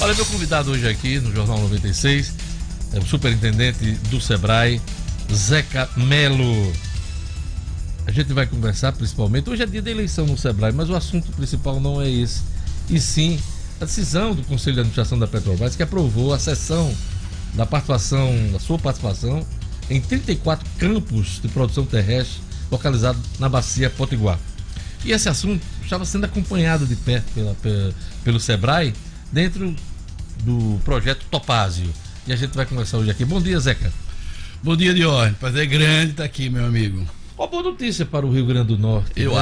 Olha, meu convidado hoje aqui no Jornal 96 é o superintendente do Sebrae, Zeca Melo. A gente vai conversar principalmente, hoje é dia da eleição no Sebrae, mas o assunto principal não é esse, e sim a decisão do Conselho de Administração da Petrobras, que aprovou a cessão da sua participação em 34 campos de produção terrestre localizados na bacia Potiguar. E esse assunto estava sendo acompanhado de perto pelo Sebrae dentro do projeto Topázio. E a gente vai conversar hoje aqui. Bom dia, Zeca. Bom dia, Dior. Prazer grande estar aqui, meu amigo. Uma boa notícia para o Rio Grande do Norte. Eu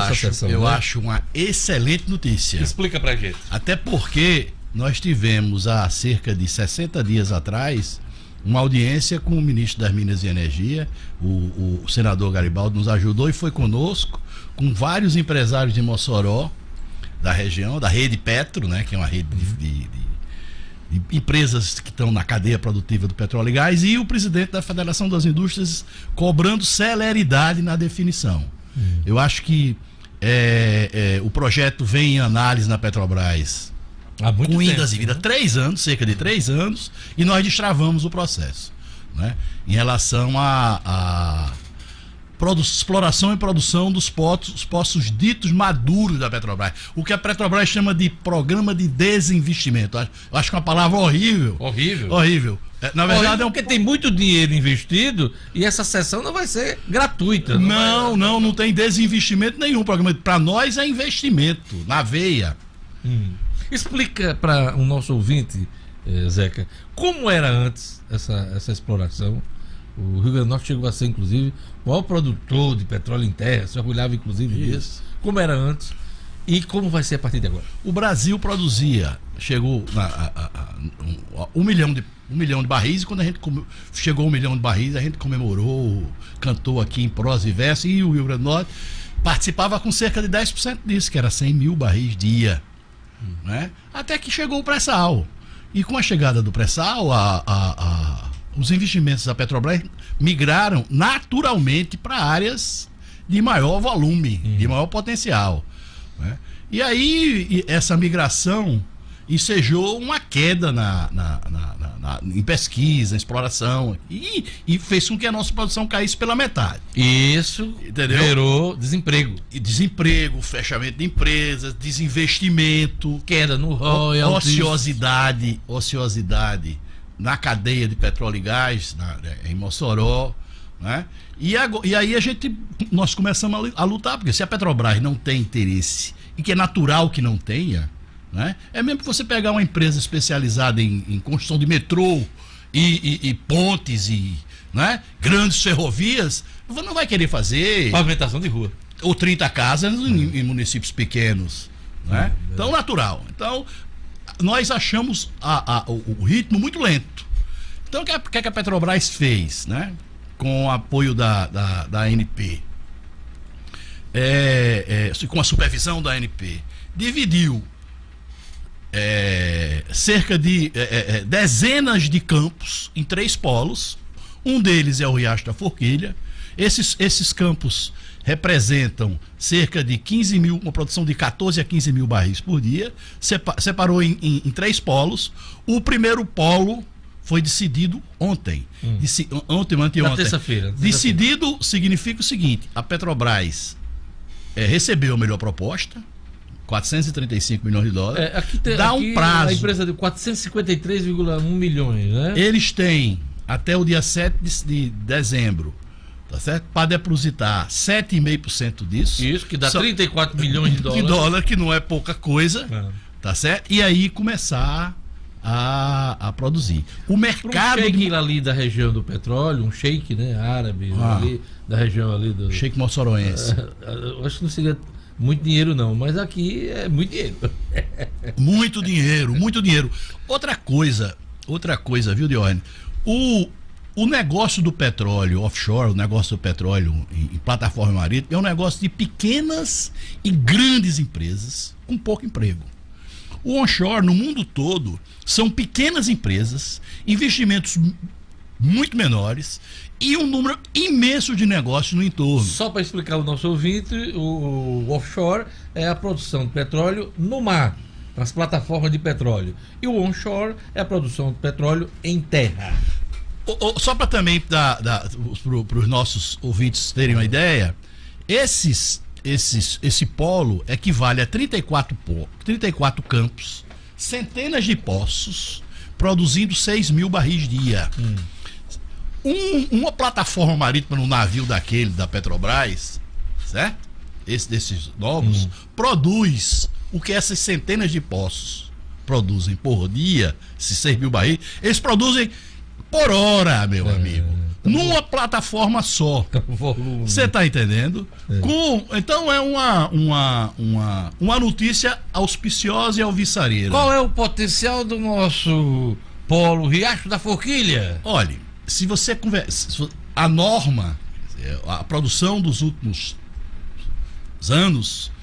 acho uma excelente notícia. Explica pra gente. Até porque nós tivemos há cerca de 60 dias atrás uma audiência com o ministro das Minas e Energia, o senador Garibaldi nos ajudou e foi conosco, com vários empresários de Mossoró, da região, da rede Petro, né, que é uma rede de empresas que estão na cadeia produtiva do petróleo e gás, e o presidente da Federação das Indústrias cobrando celeridade na definição. Eu acho que o projeto vem em análise na Petrobras há muito com tempo, indas e vindas, 3 anos, cerca de 3 anos, e nós destravamos o processo, né, em relação a exploração e produção dos poços ditos maduros da Petrobras. O que a Petrobras chama de programa de desinvestimento. Eu acho que é uma palavra horrível. Horrível. Na verdade, porque tem muito dinheiro investido e essa sessão não vai ser gratuita. Não tem desinvestimento nenhum. Para nós é investimento, na veia. Explica para o nosso ouvinte, Zeca, como era antes essa exploração. O Rio Grande do Norte chegou a ser, inclusive, o maior produtor de petróleo em terra, se orgulhava, inclusive, disso. Como era antes e como vai ser a partir de agora? O Brasil chegou a 1 milhão de barris, e quando a gente chegou a 1 milhão de barris, a gente comemorou, cantou aqui em prosa e verso, e o Rio Grande do Norte participava com cerca de 10% disso, que era 100 mil barris dia. Né? Até que chegou o pré-sal. E com a chegada do pré-sal, os investimentos da Petrobras migraram naturalmente para áreas de maior volume, de maior potencial, né? E aí essa migração ensejou uma queda em pesquisa, em exploração, e fez com que a nossa produção caísse pela metade. Isso, entendeu? Gerou desemprego, fechamento de empresas, desinvestimento, queda no royalties, ociosidade na cadeia de petróleo e gás, em Mossoró, né? E aí nós começamos a lutar, porque se a Petrobras não tem interesse, e que é natural que não tenha, né? É mesmo que você pegar uma empresa especializada em construção de metrô e pontes né, grandes ferrovias, não vai querer fazer pavimentação de rua ou 30 casas em municípios pequenos, né? Então, natural. Então, nós achamos o ritmo muito lento. Então, o que a Petrobras fez, né? Com o apoio da ANP, com a supervisão da ANP, dividiu cerca de dezenas de campos em 3 polos. Um deles é o Riacho da Forquilha. Esses campos representam cerca de 15 mil, uma produção de 14 a 15 mil barris por dia. Separou em 3 polos. O primeiro polo foi decidido ontem. Anteontem. Terça-feira. Decidido significa o seguinte: a Petrobras recebeu a melhor proposta, 435 milhões de dólares. Dá um prazo. A empresa de 453,1 milhões, né? Eles têm até o dia 7 de dezembro, tá certo? Para depositar 7,5% disso. Isso, que dá 34 milhões de dólares. De dólar, que não é pouca coisa, tá certo? E aí começar a produzir. O mercado... Um sheik ali da região do petróleo, um sheik, né, árabe, ali, da região ali do... Sheik moçoroense. Acho que não seria muito dinheiro não, mas aqui é muito dinheiro. Muito dinheiro, muito dinheiro. Outra coisa, viu, Dione? O negócio do petróleo offshore, o negócio do petróleo em plataforma marítima, é um negócio de pequenas e grandes empresas com pouco emprego. O onshore, no mundo todo, são pequenas empresas, investimentos muito menores e um número imenso de negócios no entorno. Só para explicar ao nosso ouvinte, o offshore é a produção de petróleo no mar. nas plataformas de petróleo. E o onshore é a produção de petróleo em terra. Só para também para os nossos ouvintes terem uma ideia, esse polo equivale a 34 campos, centenas de poços, produzindo 6 mil barris dia. Uma plataforma marítima no navio daquele da Petrobras, certo? Desses novos, produz o que essas centenas de poços produzem por dia, esses 6 mil barris, eles produzem por hora, meu amigo. Numa plataforma só. Você está entendendo? Então é uma notícia auspiciosa e alvissareira. Qual é o potencial do nosso polo Riacho da Forquilha? Olha, se você conversa, a norma, a produção dos últimos anos,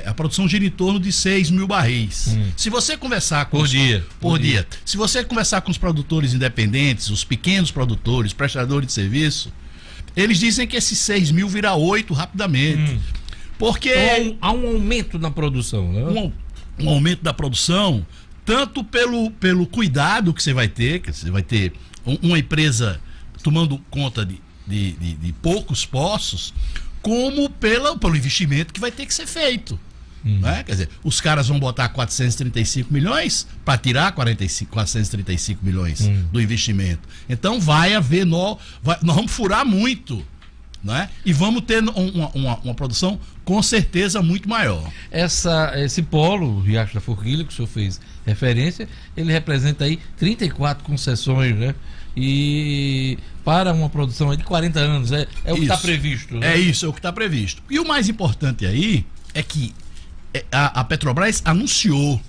a produção gira em torno de 6 mil barris. Se você conversar com por dia. Se você conversar com os produtores independentes, os pequenos produtores, prestadores de serviço, eles dizem que esses 6 mil vira 8 rapidamente. Porque então, há um aumento na produção, né? Um aumento da produção, tanto pelo cuidado que você vai ter, que você vai ter uma empresa tomando conta de poucos poços, como pelo investimento que vai ter que ser feito. Né? Quer dizer, os caras vão botar 435 milhões para tirar 435 milhões do investimento. Então vai haver, nós vamos furar muito, né? E vamos ter uma produção com certeza muito maior. Esse polo, Riacho da Forquilha, que o senhor fez referência, ele representa aí 34 concessões, né? E para uma produção de 40 anos, é o que está previsto, né? É o que está previsto. E o mais importante aí é que a Petrobras anunciou,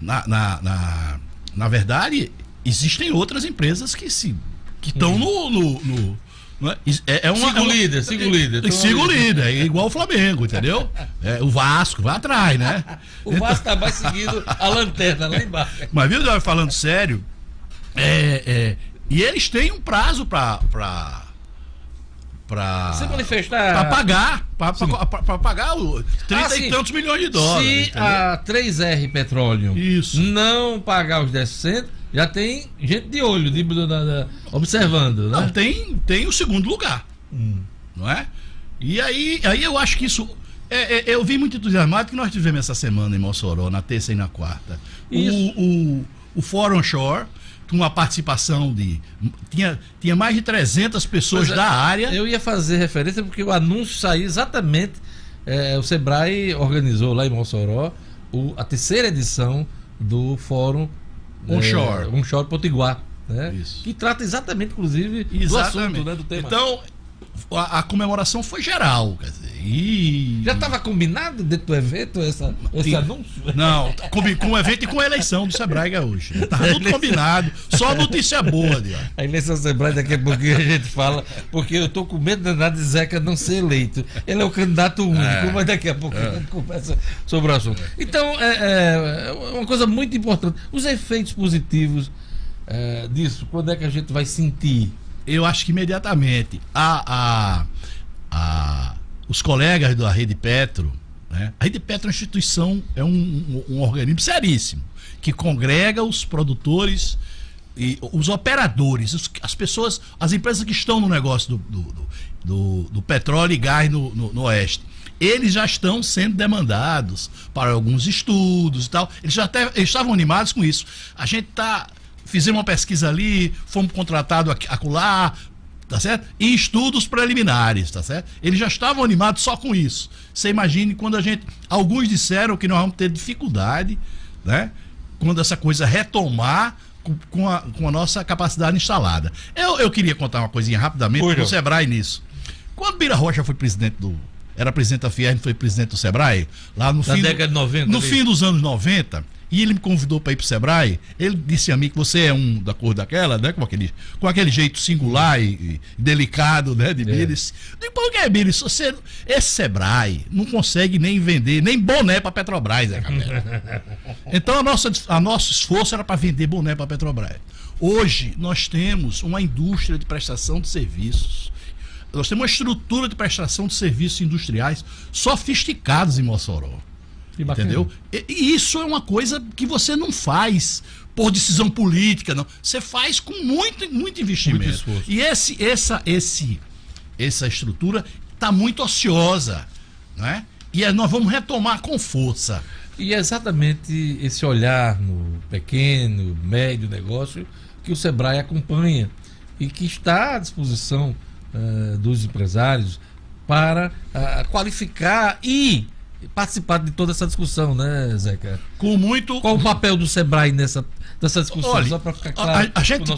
na verdade, existem outras empresas que estão no Sigo líder. Sigo líder, é igual o Flamengo, entendeu? O Vasco vai atrás, né? O Vasco está mais seguindo a lanterna lá embaixo. Mas viu, falando sério, e eles têm um prazo para se manifestar, para pagar os 30 e tantos milhões de dólares. Se entendeu? A 3R Petroleum não pagar os 10%, já tem gente de olho, observando, né? Não, tem o segundo lugar, não é? E aí eu acho que isso... eu vi muito entusiasmado que nós tivemos essa semana em Mossoró, na terça e na quarta. O Fórum Onshore, com uma participação tinha mais de 300 pessoas da área. Eu ia fazer referência porque o anúncio saiu exatamente, o Sebrae organizou lá em Mossoró a terceira edição do Fórum Onshore Potiguar, né? Isso. Que trata exatamente, inclusive, do assunto, né, do tema. Então, a comemoração foi geral, quer dizer, já estava combinado dentro do evento esse anúncio? Não, com o evento e com a eleição do Sebrae Gaúcho. Estava tudo combinado, só notícia boa. A eleição do Sebrae daqui a pouquinho a gente fala, porque eu estou com medo danado de Zeca não ser eleito. Ele é o candidato único, mas daqui a pouco a gente conversa sobre o assunto. Então, é uma coisa muito importante. Os efeitos positivos disso, quando é que a gente vai sentir? Eu acho que imediatamente os colegas da Rede Petro, né? A Rede Petro é uma instituição, é um organismo seríssimo, que congrega os produtores e os operadores, as pessoas, as empresas que estão no negócio do petróleo e gás no Oeste. Eles já estão sendo demandados para alguns estudos e tal. Eles estavam animados com isso. A gente fizemos uma pesquisa ali, fomos contratados acolá, tá certo? Em estudos preliminares, tá certo? Eles já estavam animados só com isso. Você imagine quando alguns disseram que nós vamos ter dificuldade, né? Quando essa coisa retomar com a nossa capacidade instalada. Eu queria contar uma coisinha rapidamente do Sebrae nisso. Quando Bira Rocha foi era presidente da Fiesp, foi presidente do Sebrae, lá no década de 90. No fim dos anos 90, e ele me convidou para ir pro Sebrae. Ele disse a mim que você é da cor daquela, né? Com aquele jeito singular e delicado, né? De Bires. Digo, por que, Bires? Esse Sebrae não consegue nem vender nem boné para Petrobras, né, cara? Então a nosso esforço era para vender boné para Petrobras. Hoje nós temos uma indústria de prestação de serviços. Nós temos uma estrutura de prestação de serviços industriais sofisticados em Mossoró. Entendeu? E isso é uma coisa que você não faz por decisão política, não. Você faz com muito investimento. Muito esforço. E essa estrutura está muito ociosa, né? E nós vamos retomar com força. E é exatamente esse olhar no pequeno, médio negócio que o Sebrae acompanha e que está à disposição dos empresários para qualificar e participar de toda essa discussão, né, Zeca? Qual o papel do Sebrae nessa discussão? Olha, só para ficar claro.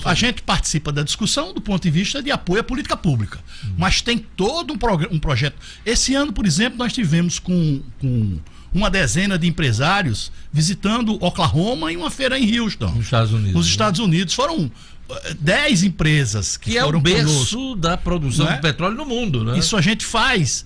A gente participa da discussão do ponto de vista de apoio à política pública, mas tem todo um projeto. Esse ano, por exemplo, nós tivemos com uma dezena de empresários visitando Oklahoma e uma feira em Houston, nos Estados Unidos. Foram 10 empresas que foram é o berço conosco, da produção né? de petróleo no mundo, né? Isso a gente faz.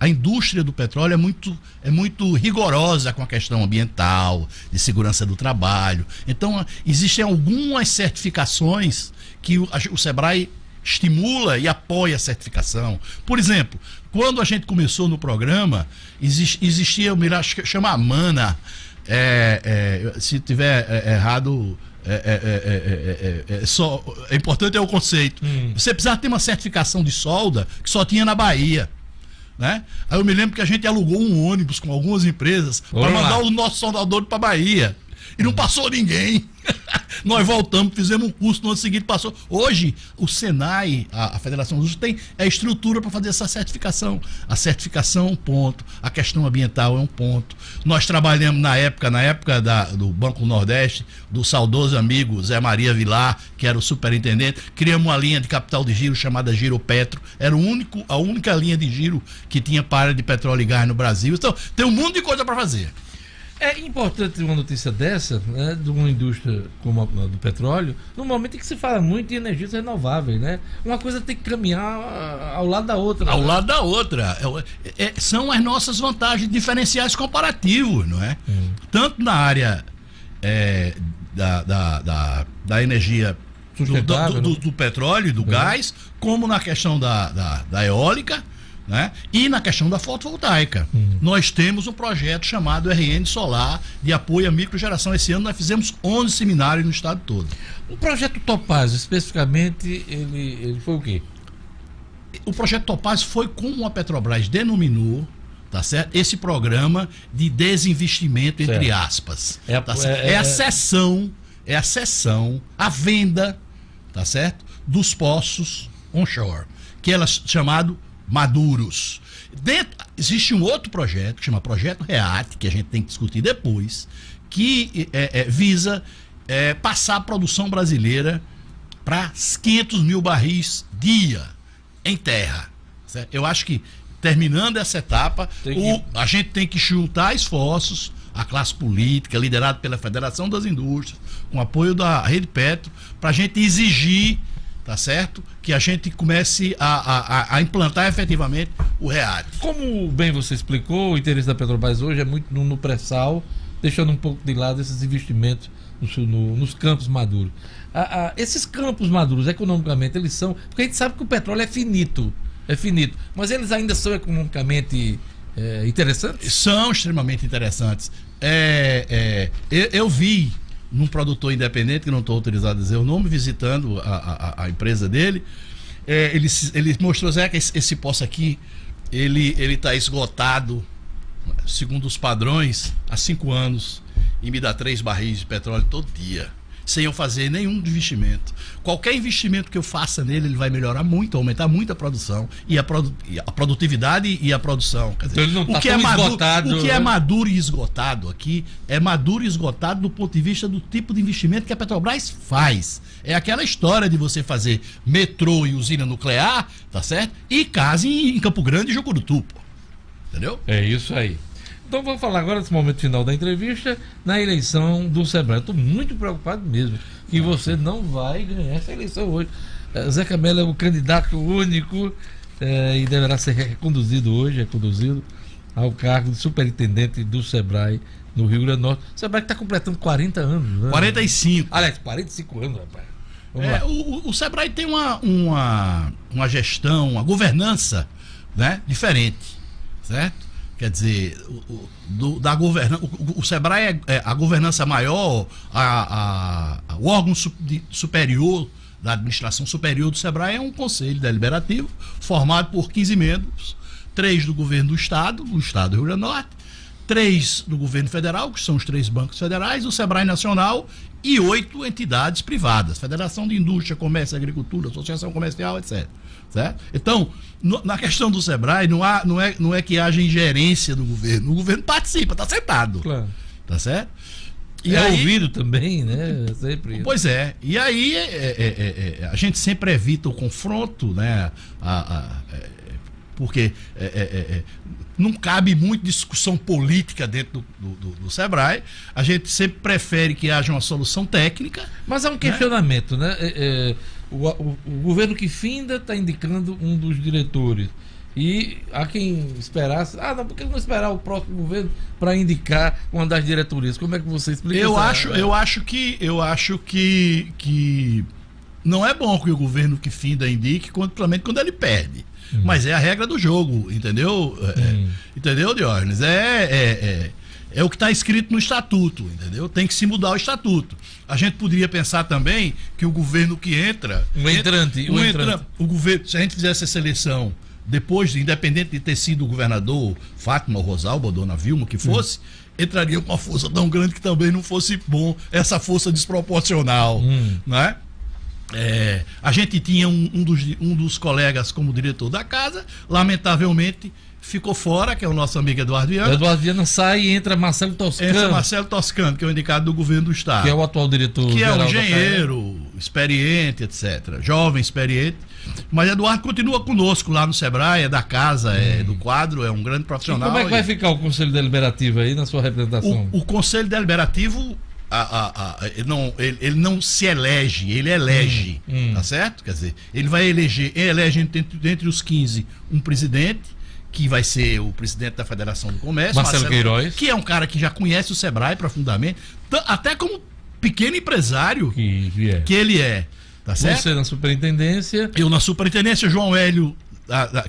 A indústria do petróleo é muito rigorosa com a questão ambiental, de segurança do trabalho. Então, existem algumas certificações que o Sebrae estimula e apoia a certificação. Por exemplo, quando a gente começou no programa, existia, eu me acho que chama AMANA. Se tiver errado, é importante é o conceito. Você precisava ter uma certificação de solda que só tinha na Bahia, né? Aí eu me lembro que a gente alugou um ônibus com algumas empresas para mandar o nosso soldador para Bahia e não passou ninguém. Nós voltamos, fizemos um curso, no ano seguinte passou. Hoje, o Senai, a Federação dos tem a estrutura para fazer essa certificação. A certificação é um ponto, a questão ambiental é um ponto. Nós trabalhamos na época do Banco Nordeste, do saudoso amigo Zé Maria Vilar, que era o superintendente, criamos uma linha de capital de giro chamada Giro Petro. Era a única linha de giro que tinha para a área de petróleo e gás no Brasil. Então, tem um monte de coisa para fazer. É importante uma notícia dessa, né, de uma indústria como a do petróleo, no momento em que se fala muito em energias renováveis, né? Uma coisa tem que caminhar ao lado da outra. Ao lado da outra. São as nossas vantagens diferenciais comparativos, não é? Tanto na área da energia do petróleo e do gás, como na questão da eólica, né? E na questão da fotovoltaica. Nós temos um projeto chamado RN Solar de apoio à microgeração. Esse ano nós fizemos 11 seminários no estado todo. O projeto Topázio, especificamente, ele foi o quê? O projeto Topázio foi como a Petrobras denominou, tá certo? Esse programa de desinvestimento, entre aspas. A cessão, a venda, tá certo? Dos poços onshore, que é chamado maduros. Existe um outro projeto que chama Projeto REAT, que a gente tem que discutir depois, que visa passar a produção brasileira para 500 mil barris dia em terra, certo? Eu acho que terminando essa etapa, a gente tem que juntar esforços, a classe política liderada pela Federação das Indústrias, com apoio da Rede Petro, para a gente exigir, tá certo? Que a gente comece a implantar efetivamente o REAT. Como bem você explicou, o interesse da Petrobras hoje é muito no pré-sal, deixando um pouco de lado esses investimentos nos campos maduros. Esses campos maduros, economicamente, eles são... Porque a gente sabe que o petróleo é finito, mas eles ainda são economicamente interessantes? São extremamente interessantes. Eu vi num produtor independente, que não estou autorizado a dizer o nome, visitando a empresa dele, ele mostrou, Zé, que esse poço aqui, ele está esgotado, segundo os padrões, há 5 anos, e me dá 3 barris de petróleo todo dia, sem eu fazer nenhum investimento. Qualquer investimento que eu faça nele, ele vai melhorar muito, aumentar muito a produção, e a produtividade e a produção. Quer dizer, então ele não tá tão esgotado, o que é maduro e esgotado aqui, é maduro e esgotado do ponto de vista do tipo de investimento que a Petrobras faz. É aquela história de você fazer metrô e usina nuclear, tá certo? E casa em Campo Grande e Jucurutu, pô. Entendeu? É isso aí. Então vamos falar agora desse momento final da entrevista, na eleição do Sebrae. Estou muito preocupado mesmo que você não vai ganhar essa eleição hoje. Zeca Mello é o candidato único e deverá ser reconduzido ao cargo de superintendente do Sebrae no Rio Grande do Norte. O Sebrae está completando 40 anos. Né? 45. Aliás, 45 anos, rapaz. O Sebrae tem uma gestão, uma governança, né, diferente, certo? Quer dizer, o Sebrae a governança maior, o órgão superior da administração superior do Sebrae é um conselho deliberativo formado por 15 membros, 3 do governo do Estado do Rio Grande do Norte, 3 do governo federal, que são os 3 bancos federais, o Sebrae Nacional e 8 entidades privadas, Federação de Indústria, Comércio e Agricultura, Associação Comercial, etc. Certo? Então, na questão do Sebrae, não é que haja ingerência do governo. O governo participa, está sentado. Claro. Tá certo? E aí, ouvido também, né? Sempre. Pois é. E aí a gente sempre evita o confronto, né? Porque não cabe muito discussão política dentro do Sebrae. A gente sempre prefere que haja uma solução técnica. Mas há um questionamento, né? O governo que finda está indicando um dos diretores. E há quem esperasse. Não, por que não esperar o próximo governo para indicar uma das diretorias? Como é que você explica isso? Eu acho que não é bom que o governo que finda indique, principalmente quando ele perde. Mas é a regra do jogo, entendeu? Entendeu, Diógenes? É o que está escrito no estatuto, entendeu? Tem que se mudar o estatuto. A gente poderia pensar também que o governo que entra... O governo, se a gente fizesse essa eleição depois, independente de ter sido o governador Fátima, Rosalba, Dona Vilma, que fosse, entraria com uma força tão grande que também não fosse bom essa força desproporcional, né? A gente tinha um dos colegas como diretor da casa, lamentavelmente ficou fora, que é o nosso amigo Eduardo Viana. Eduardo Viana sai e entra Marcelo Toscano. Entra Marcelo Toscano, que é o indicado do governo do Estado. Que é o atual diretor. Que é um engenheiro, experiente, etc. Jovem, experiente. Mas Eduardo continua conosco lá no Sebrae, é da casa, é do quadro, é um grande profissional. E como é que vai ficar o Conselho Deliberativo aí na sua representação? O Conselho Deliberativo... ele não se elege, ele elege, tá certo? Quer dizer, ele vai elege entre os 15 um presidente, que vai ser o presidente da Federação do Comércio, Marcelo Queiroz, que é um cara que já conhece o Sebrae profundamente, até como pequeno empresário que ele é, tá certo? Você na superintendência. Eu na superintendência, João Hélio,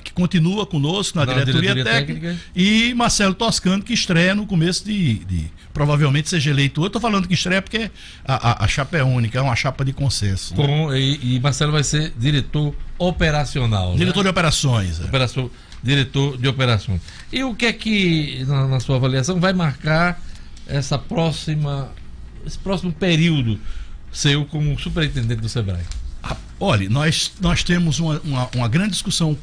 que continua conosco na diretoria técnica, e Marcelo Toscano, que estreia no começo de provavelmente seja eleito. Eu estou falando que estreia porque a chapa é única, é uma chapa de consenso. E Marcelo vai ser diretor operacional. Diretor, né? De operações. Diretor de operações. E o que é que, na sua avaliação, vai marcar esse próximo período seu como superintendente do Sebrae? Olha, nós temos uma grande discussão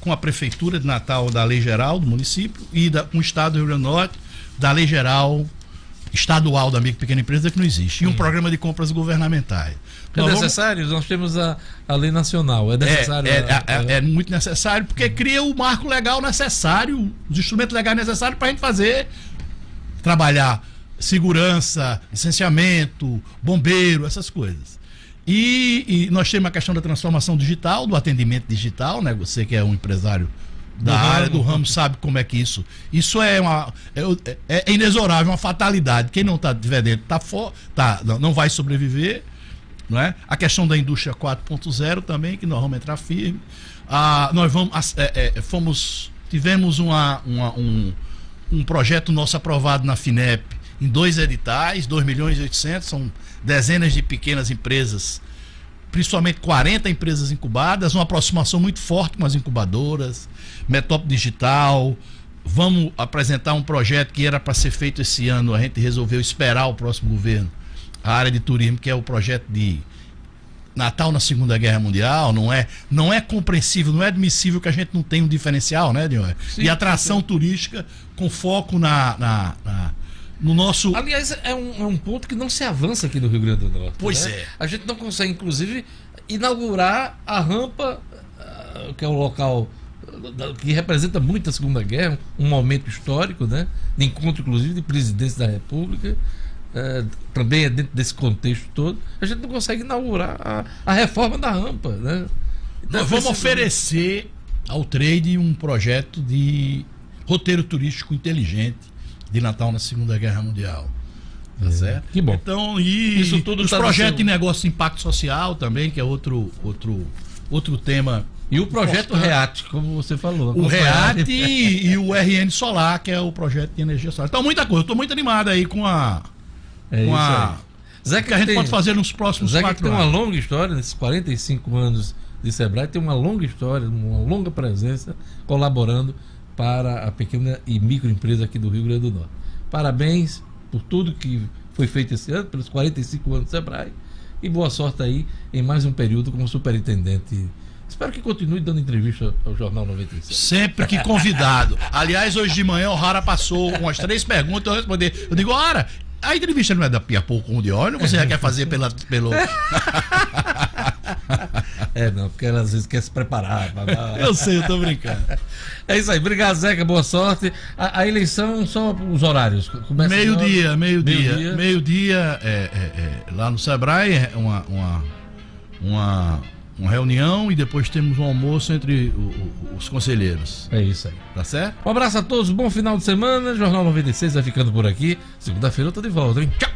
com a Prefeitura de Natal da Lei Geral do município e com o Estado do Rio Grande do Norte da Lei Geral estadual da micro e pequena empresa, que não existe. E um programa de compras governamentais. É necessário? Nós temos a lei nacional. É necessário? É muito necessário, porque cria o marco legal necessário, os instrumentos legais necessários para a gente trabalhar segurança, licenciamento, bombeiro, essas coisas. E nós temos a questão da transformação digital, do atendimento digital, né? Você que é um empresário da área do ramo sabe como é que isso é inexorável, uma fatalidade. Quem não estiver dentro não vai sobreviver, não é? A questão da indústria 4.0 também, que nós vamos entrar firme. Tivemos um projeto nosso aprovado na FINEP em 2 editais, 2.800.000, são dezenas de pequenas empresas, principalmente 40 empresas incubadas, uma aproximação muito forte com as incubadoras, Metop Digital. Vamos apresentar um projeto que era para ser feito esse ano, a gente resolveu esperar o próximo governo, a área de turismo, que é o projeto de Natal na Segunda Guerra Mundial. Não é compreensível, não é admissível que a gente não tenha um diferencial, né, Diogo? E atração turística com foco no nosso... Aliás, é um ponto que não se avança aqui no Rio Grande do Norte. Pois né? é. A gente não consegue, inclusive, inaugurar a rampa, que é o local que representa muito a Segunda Guerra, um momento histórico, né? De encontro, inclusive, de presidentes da República. Também é dentro desse contexto todo. A gente não consegue inaugurar a reforma da rampa, né? Então, nós vamos oferecer ao trade um projeto de roteiro turístico inteligente de Natal na Segunda Guerra Mundial. Tá certo? Que bom. Então, isso tudo, os projetos de negócio de impacto social também, que é outro tema E o projeto REAT, como você falou. O REAT e o RN Solar, que é o projeto de energia solar. Então, muita coisa. Eu estou muito animado aí com a... Zeca, que a gente pode fazer nos próximos 4 anos. Zeca tem uma longa história, nesses 45 anos de Sebrae, tem uma longa história, uma longa presença, colaborando para a pequena e microempresa aqui do Rio Grande do Norte. Parabéns por tudo que foi feito esse ano, pelos 45 anos do Sebrae, e boa sorte aí em mais um período como superintendente. Espero que continue dando entrevista ao Jornal 96. Sempre que convidado. Aliás, hoje de manhã o Rara passou umas 3 perguntas, eu respondi. Eu digo, Rara, a entrevista não é daqui a pouco de óleo, você já quer fazer pelo... Não, porque ela às vezes quer se preparar. Eu sei, eu tô brincando. É isso aí, obrigado, Zeca, boa sorte. A eleição, só os horários. Meio-dia, lá no Sebrae, uma reunião e depois temos um almoço entre os conselheiros. É isso aí. Tá certo? Um abraço a todos, bom final de semana. Jornal 96 vai ficando por aqui. Segunda-feira eu tô de volta, hein? Tchau!